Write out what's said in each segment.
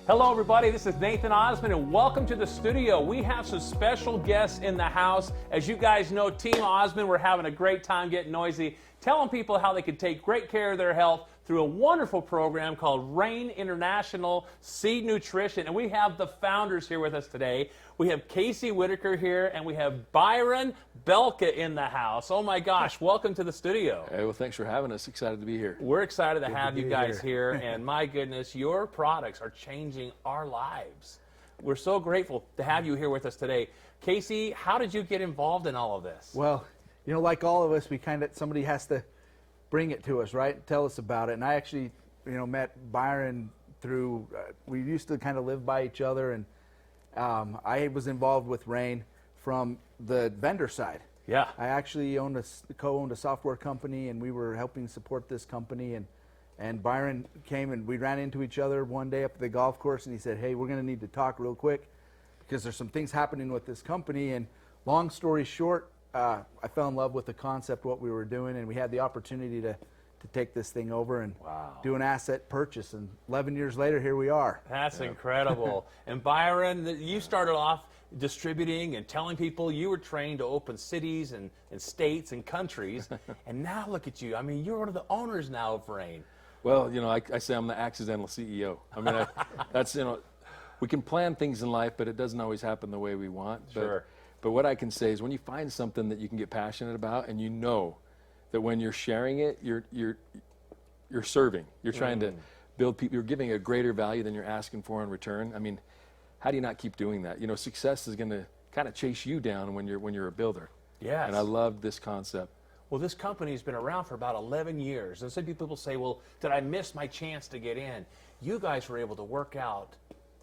Hello everybody, this is Nathan Osmond and welcome to the studio. We have some special guests in the house. As you guys know, Team Osmond, we're having a great time getting noisy, telling people how they can take great care of their health through a wonderful program called Rain International Seed Nutrition. And we have the founders here with us today. We have Casey Whitaker here and we have Byron Belka in the house. Oh my gosh, welcome to the studio. Hey, well, thanks for having us. Excited to be here. We're excited to have you guys here. And my goodness, your products are changing our lives. We're so grateful to have you here with us today. Casey, how did you get involved in all of this? Well, you know, like all of us, somebody has to bring it to us, right? Tell us about it. And I actually, met Byron through, we used to kind of live by each other, and I was involved with Rain from the vendor side. Yeah. I actually co-owned a software company, and we were helping support this company, and Byron came and we ran into each other one day up at the golf course, and he said, hey, we're going to need to talk real quick because there's some things happening with this company. And long story short, I fell in love with the concept, what we were doing, and we had the opportunity to take this thing over and do an asset purchase. And 11 years later, here we are. That's incredible. And Byron, you started off distributing and telling people. You were trained to open cities and states and countries. And now look at you. I mean, you're one of the owners now of Rain. Well, I say I'm the accidental CEO. I mean, that's, we can plan things in life, but it doesn't always happen the way we want. Sure. But what I can say is when you find something that you can get passionate about, and you know that when you're sharing it, you're serving. You're trying to build people. You're giving a greater value than you're asking for in return. I mean, how do you not keep doing that? Success is going to kind of chase you down when you're a builder. Yes. And I love this concept. Well, this company's been around for about 11 years. And some people say, well, did I miss my chance to get in? You guys were able to work out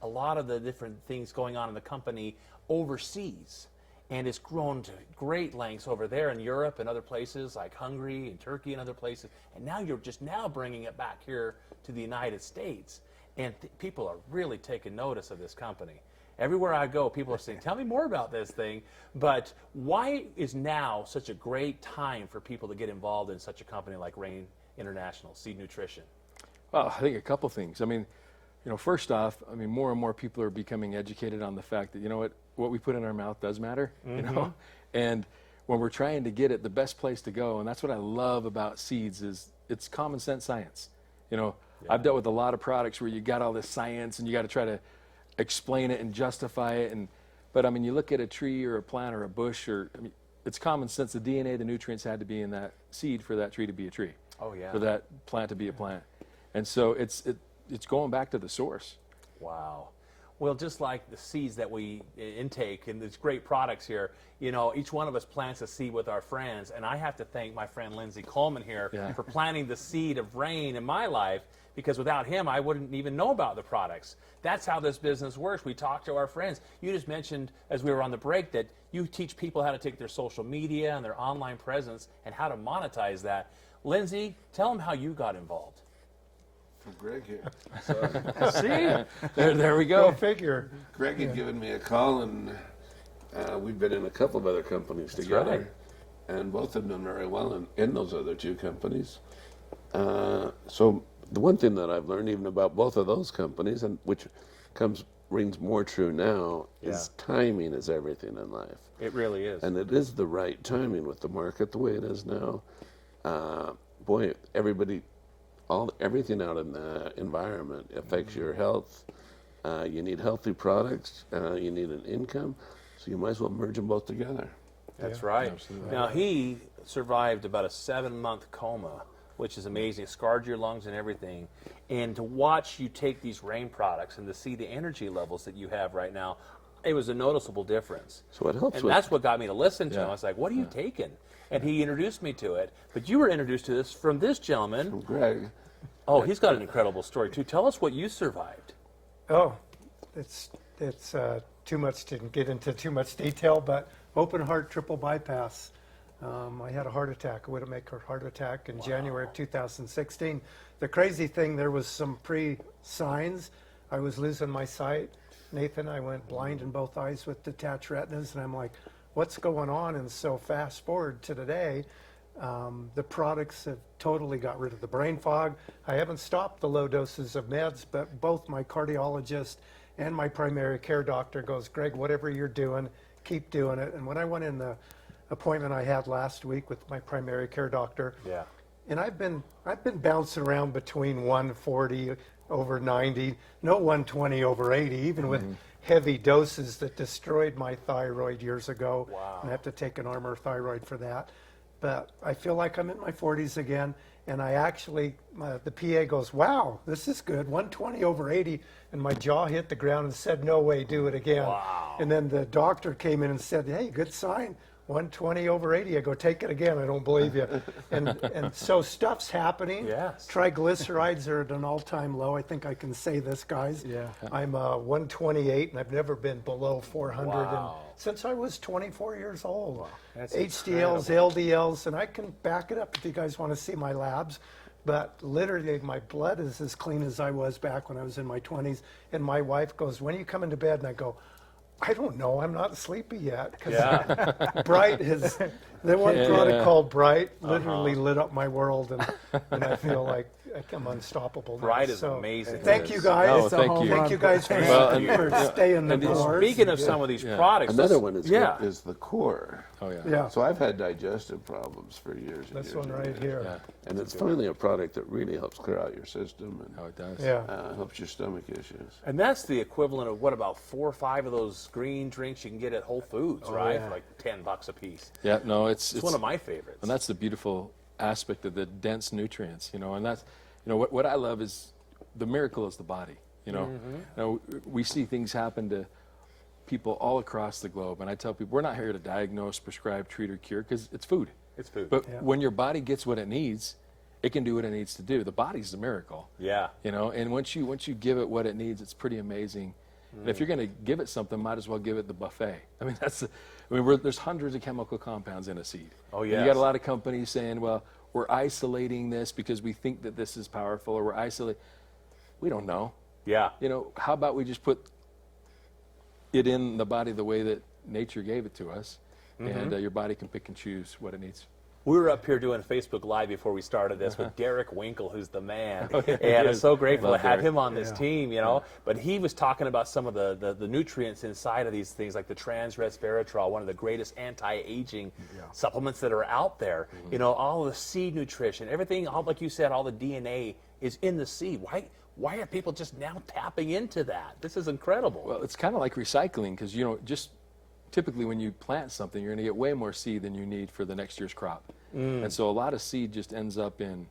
a lot of the different things going on in the company overseas. And it's grown to great lengths over there in Europe and other places like Hungary and Turkey and other places. And now you're just now bringing it back here to the United States. And people are really taking notice of this company. Everywhere I go, people are saying, tell me more about this thing. But why is now such a great time for people to get involved in such a company like Rain International Seed Nutrition? Well, I think a couple things. I mean, first off, more and more people are becoming educated on the fact that, what we put in our mouth does matter, and when we're trying to get it, the best place to go, and that's what I love about seeds, is it's common sense science. I've dealt with a lot of products where you got all this science and you got to try to explain it and justify it, but you look at a tree or a plant or a bush, it's common sense. The DNA, the nutrients had to be in that seed for that tree to be a tree. Oh yeah. For that plant to be a plant, and so it's going back to the source. Wow. Well, just like the seeds that we intake and these great products here, each one of us plants a seed with our friends. And I have to thank my friend Lindsay Coleman here for planting the seed of Rain in my life, because without him, I wouldn't even know about the products. That's how this business works. We talk to our friends. You just mentioned, as we were on the break, that you teach people how to take their social media and their online presence and how to monetize that. Lindsay, tell them how you got involved. Greg here. See? There we go. Go figure. Greg had given me a call, and we've been in a couple of other companies together, and both have done very well in those other two companies. So the one thing that I've learned even about both of those companies, and which rings more true now, is timing is everything in life. It really is. And it is the right timing with the market the way it is now. Boy, everything out in the environment affects your health. You need healthy products. You need an income. So you might as well merge them both together. That's right. Absolutely. Now, he survived about a 7-month coma, which is amazing. It scarred your lungs and everything. And to watch you take these Rain products and to see the energy levels that you have right now, it was a noticeable difference. So it helps. And that's what got me to listen to him. I was like, what are you taking? And he introduced me to it. But you were introduced to this from this gentleman. From Greg. Oh, he's got an incredible story, too. Tell us what you survived. Oh, it's too much to get into too much detail, but open heart triple bypass. I had a heart attack, a widowmaker heart attack in January of 2016. The crazy thing, there was some pre-signs. I was losing my sight. Nathan, I went blind in both eyes with detached retinas, and I'm like, what's going on? And so fast forward to today, The products have totally got rid of the brain fog. I haven't stopped the low doses of meds, but both my cardiologist and my primary care doctor goes, Greg, whatever you're doing, keep doing it. And when I went in the appointment I had last week with my primary care doctor, Yeah. and I've been bouncing around between 140 over 90, no 120 over 80, even with heavy doses that destroyed my thyroid years ago. Wow. And I have to take an Armour thyroid for that. But I feel like I'm in my 40s again, and I actually, the PA goes, wow, this is good, 120 over 80, and my jaw hit the ground and said, no way, do it again. Wow. And then the doctor came in and said, hey, good sign. 120 over 80. I go, take it again. I don't believe you. And so stuff's happening. Yes. Triglycerides are at an all-time low. I think I can say this, guys. Yeah. I'm 128, and I've never been below 400 Wow. since I was 24 years old. That's HDLs, LDLs, and I can back it up if you guys want to see my labs. But literally, my blood is as clean as I was back when I was in my 20s. And my wife goes, when are you coming to bed? And I go, I don't know. I'm not sleepy yet. Because Bright has, the one product called Bright literally lit up my world. And I feel like I'm unstoppable now. Bright is So, amazing. Thank you guys. No, It's a thank home you. run. Thank you guys for, Well, for staying the and course. Speaking of some of these products, Another let's- one is, yeah. is the core. Oh yeah. Yeah, So I've had digestive problems for years and this years. one and right years. here. Yeah. And it's finally a product that really helps clear out your system and Oh, it does. Yeah. helps your stomach issues. And that's the equivalent of what, about 4 or 5 of those green drinks you can get at Whole Foods, right? yeah. For like $10 a piece. Yeah. No, it's It's one of my favorites. and that's the beautiful aspect of the dense nutrients, you know. And that's, you know, what I love is the miracle is the body. You know, you know, we see things happen to people all across the globe, and I tell people we're not here to diagnose, prescribe, treat, or cure because it's food. It's food. But when your body gets what it needs, it can do what it needs to do. The body's the miracle. Yeah. You know, and once you give it what it needs, it's pretty amazing. And if you're going to give it something, might as well give it the buffet. I mean, there's hundreds of chemical compounds in a seed. Oh, And yes. you got a lot of companies saying, well, we're isolating this because we think that this is powerful, or we're isolating. We don't know. Yeah. You know, how about we just put it in the body the way that nature gave it to us, and your body can pick and choose what it needs. We were up here doing Facebook Live before we started this with Derek Winkle, who's the man. yeah, And he I'm is. so grateful to Love have Derek. him on this team, you know. But he was talking about some of the nutrients inside of these things, like the trans-resveratrol, one of the greatest anti-aging supplements that are out there. You know, all of the seed nutrition, everything, all, like you said, all the DNA is in the seed. Why are people just now tapping into that? This is incredible. Well, it's kind of like recycling because, you know, just typically when you plant something, you're going to get way more seed than you need for the next year's crop. And so a lot of seed just ends up in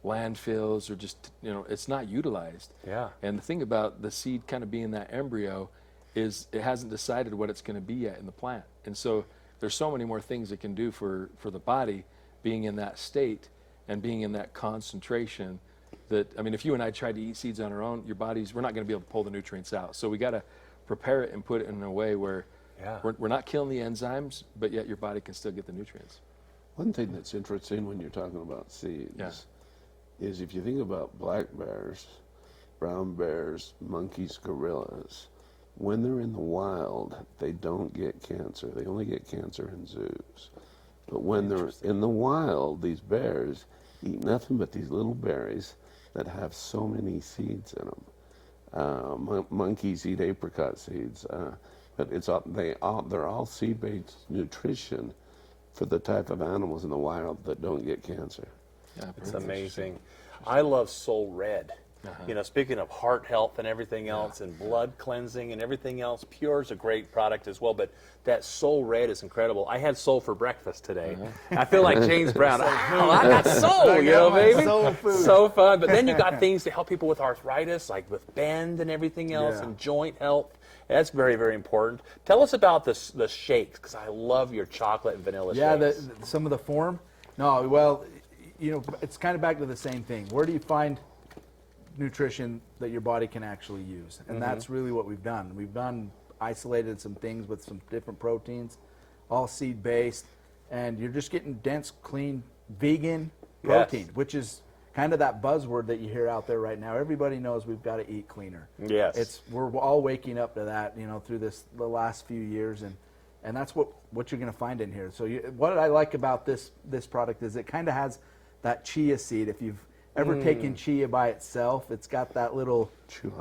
landfills or just, you know, it's not utilized. Yeah. And the thing about the seed kind of being that embryo is it hasn't decided what it's going to be yet in the plant. And so there's so many more things it can do for the body being in that state and being in that concentration that, I mean, if you and I tried to eat seeds on our own, we're not going to be able to pull the nutrients out. So we got to prepare it and put it in a way where we're not killing the enzymes, but yet your body can still get the nutrients. One thing that's interesting when you're talking about seeds is if you think about black bears, brown bears, monkeys, gorillas, when they're in the wild, they don't get cancer. They only get cancer in zoos. But when they're in the wild, these bears eat nothing but these little berries that have so many seeds in them. Monkeys eat apricot seeds, but they're all seed-based nutrition for the type of animals in the wild that don't get cancer. Yeah, It's amazing. I love Soul Red. You know, speaking of heart health and everything else, and blood cleansing and everything else, Pure is a great product as well. But that Soul Red is incredible. I had soul for breakfast today. I feel like James Brown. Oh, I got soul, you know, baby. soul food. So fun. But then you got things to help people with arthritis, like with bend and everything else, and joint health. That's very, very important. Tell us about the shakes, because I love your chocolate and vanilla shakes. Some of the form. No, well, you know, it's kind of back to the same thing. Where do you find nutrition that your body can actually use? And that's really what we've done. We've isolated some things with some different proteins, all seed based, and you're just getting dense, clean, vegan protein, which is kind of that buzzword that you hear out there right now. Everybody knows we've got to eat cleaner. Yes. We're all waking up to that, you know, through the last few years, And that's what you're going to find in here. So what I like about this product is it kind of has that chia seed. If you've ever taken chia by itself, it's got that little,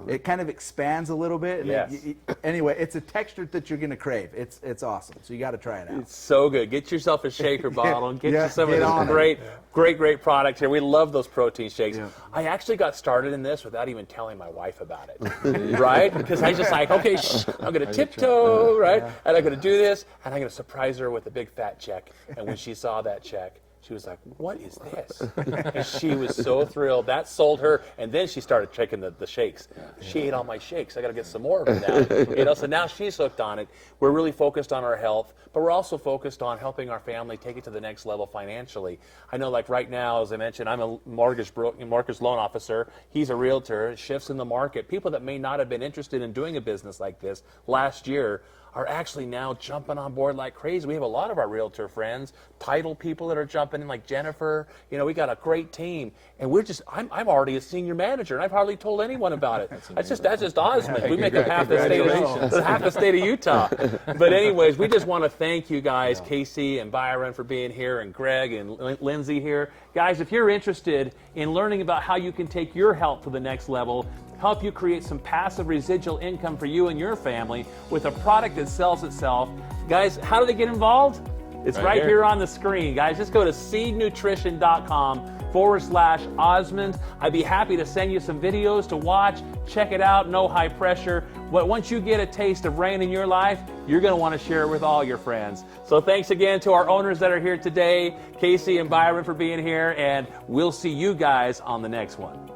it kind of expands a little bit. And Yes. Anyway, it's a texture that you're going to crave. It's awesome. So you got to try it out. It's so good. Get yourself a shaker bottle and get Yeah, you some get of on this it. great product here. We love those protein shakes. Yeah. I actually got started in this without even telling my wife about it, right? Because I was just like, okay, I'm going to tiptoe, right? Yeah. And I'm going to do this, and I'm going to surprise her with a big fat check. And when she saw that check, she was like, what is this? And she was so thrilled. That sold her. And then she started taking the shakes. She ate all my shakes. I got to get some more of them now. So now she's hooked on it. We're really focused on our health, but we're also focused on helping our family take it to the next level financially. I know, like right now, as I mentioned, I'm a mortgage loan officer. He's a realtor. Shifts in the market. People that may not have been interested in doing a business like this last year are actually now jumping on board like crazy. We have a lot of our realtor friends, title people that are jumping in, like Jennifer. We got a great team, and I'm already a senior manager, and I've hardly told anyone about it. That's just Osmond. We make up half the state of Utah. But anyways, we just want to thank you guys, Casey and Byron, for being here, and Greg and Lindsay here. Guys, if you're interested in learning about how you can take your health to the next level, help you create some passive residual income for you and your family with a product that sells itself. Guys, how do they get involved? It's right here on the screen, guys. Just go to seednutrition.com/Osmond. I'd be happy to send you some videos to watch. Check it out, no high pressure. But once you get a taste of rain in your life, you're going to want to share it with all your friends. So thanks again to our owners that are here today, Casey and Byron, for being here, and we'll see you guys on the next one.